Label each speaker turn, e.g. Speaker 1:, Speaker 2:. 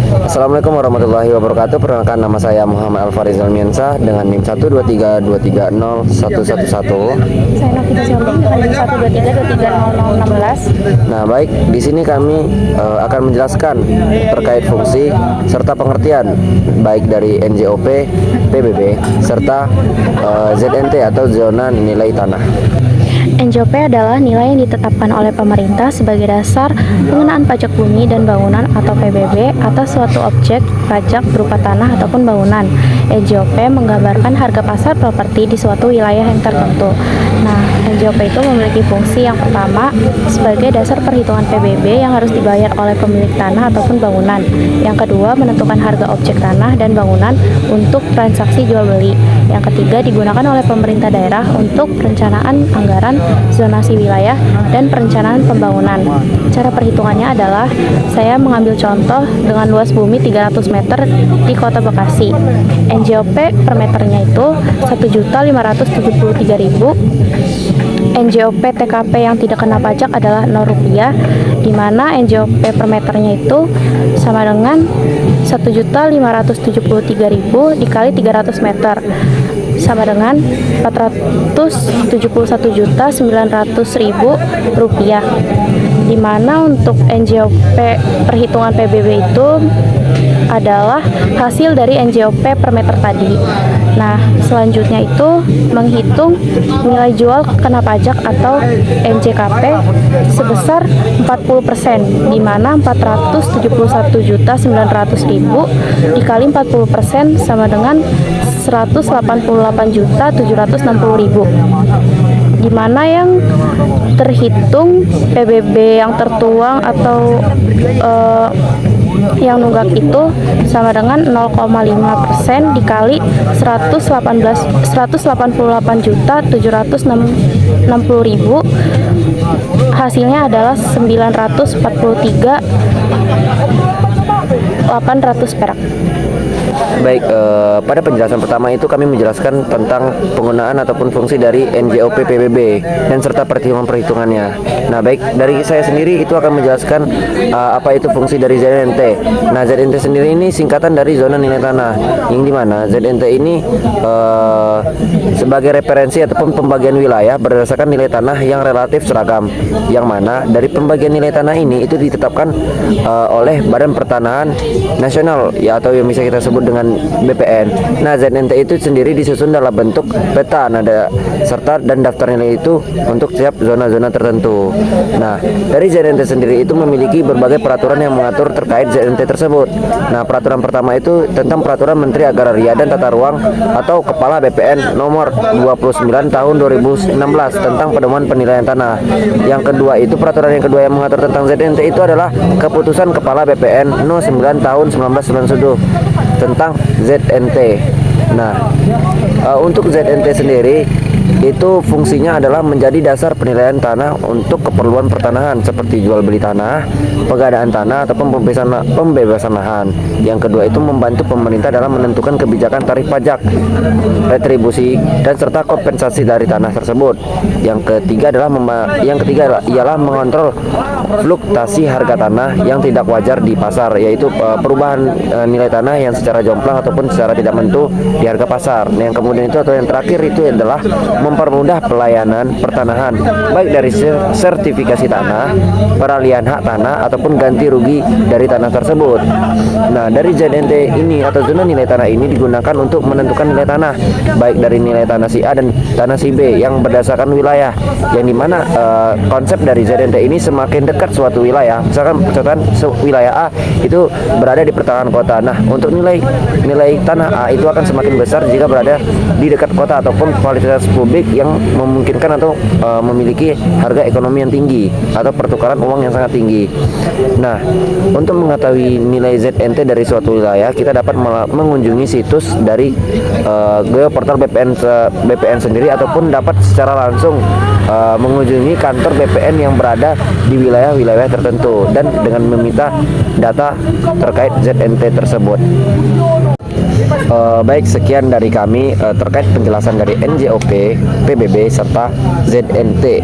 Speaker 1: Assalamualaikum warahmatullahi wabarakatuh. Perkenalkan, nama saya Muhammad Alfarizal Miansa dengan NIM 123230111.
Speaker 2: Saya Novita Siombing dengan NIM 123230016.
Speaker 1: Nah, baik, di sini kami akan menjelaskan terkait fungsi serta pengertian baik dari NJOP, PBB serta ZNT atau zona nilai tanah.
Speaker 2: NJOP adalah nilai yang ditetapkan oleh pemerintah sebagai dasar pengenaan pajak bumi dan bangunan atau PBB atas suatu objek pajak berupa tanah ataupun bangunan. NJOP menggambarkan harga pasar properti di suatu wilayah yang tertentu. Nah, NJOP itu memiliki fungsi yang pertama sebagai dasar perhitungan PBB yang harus dibayar oleh pemilik tanah ataupun bangunan. Yang kedua, menentukan harga objek tanah dan bangunan untuk transaksi jual beli. Yang ketiga, digunakan oleh pemerintah daerah untuk perencanaan anggaran, zonasi wilayah, dan perencanaan pembangunan. Cara perhitungannya adalah saya mengambil contoh dengan luas bumi 300 meter di Kota Bekasi. NJOP per meternya itu 1.573.000. NJOP TKP yang tidak kena pajak adalah Rp0, di mana NJOP per meternya itu sama dengan 1.573.000 dikali 300 meter sama dengan Rp471.900.000, di mana untuk NJOP perhitungan PBB itu adalah hasil dari NJOP per meter tadi. Nah, selanjutnya itu menghitung nilai jual kena pajak atau NJKP sebesar 40%, di mana 471.900.000 dikali 40% sama dengan 188.760.000, di mana yang terhitung PBB yang tertuang atau yang nunggak itu sama dengan 0,5% dikali 188.760.000, hasilnya adalah 943.800 perak.
Speaker 1: Baik, pada penjelasan pertama itu kami menjelaskan tentang penggunaan ataupun fungsi dari NJOP PBB dan serta perhitungannya. Nah, baik, dari saya sendiri itu akan menjelaskan apa itu fungsi dari ZNT. Nah, ZNT sendiri ini singkatan dari zona nilai tanah, yang dimana ZNT ini sebagai referensi ataupun pembagian wilayah berdasarkan nilai tanah yang relatif seragam, yang mana dari pembagian nilai tanah ini itu ditetapkan oleh Badan Pertanahan Nasional, ya, atau yang bisa kita sebut dengan BPN. Nah, ZNT itu sendiri disusun dalam bentuk peta nada serta dan daftar nilai itu untuk setiap zona-zona tertentu. Nah, dari ZNT sendiri itu memiliki berbagai peraturan yang mengatur terkait ZNT tersebut. Nah, peraturan pertama itu tentang Peraturan Menteri Agraria dan Tata Ruang atau Kepala BPN nomor 29 tahun 2016 tentang pedoman penilaian tanah. Yang kedua itu peraturan yang kedua yang mengatur tentang ZNT itu adalah Keputusan Kepala BPN No 9 tahun 1997 tentang ZNT. Nah, untuk ZNT sendiri itu fungsinya adalah menjadi dasar penilaian tanah untuk keperluan pertanahan seperti jual beli tanah, pengadaan tanah ataupun pembebasan lahan. Yang kedua itu membantu pemerintah dalam menentukan kebijakan tarif pajak, retribusi dan serta kompensasi dari tanah tersebut. Yang ketiga ialah mengontrol fluktuasi harga tanah yang tidak wajar di pasar, yaitu perubahan nilai tanah yang secara jomplang ataupun secara tidak menentu di harga pasar. Nah, yang kemudian itu atau yang terakhir itu adalah mempermudah pelayanan pertanahan baik dari sertifikasi tanah, peralihan hak tanah ataupun ganti rugi dari tanah tersebut. Nah, dari ZNT ini atau zona nilai tanah ini digunakan untuk menentukan nilai tanah baik dari nilai tanah si A dan tanah si B yang berdasarkan wilayah, yang dimana konsep dari ZNT ini semakin dekat suatu wilayah, misalkan wilayah A itu berada di pertengahan kota. Nah, untuk nilai tanah A itu akan semakin besar jika berada di dekat kota ataupun kualitas publik yang memungkinkan atau memiliki harga ekonomi yang tinggi atau pertukaran uang yang sangat tinggi. Nah, untuk mengetahui nilai ZNT dari suatu wilayah, kita dapat mengunjungi situs dari geoportal BPN sendiri ataupun dapat secara langsung mengunjungi kantor BPN yang berada di wilayah-wilayah tertentu dan dengan meminta data terkait ZNT tersebut. Baik, sekian dari kami terkait penjelasan dari NJOP, PBB serta ZNT.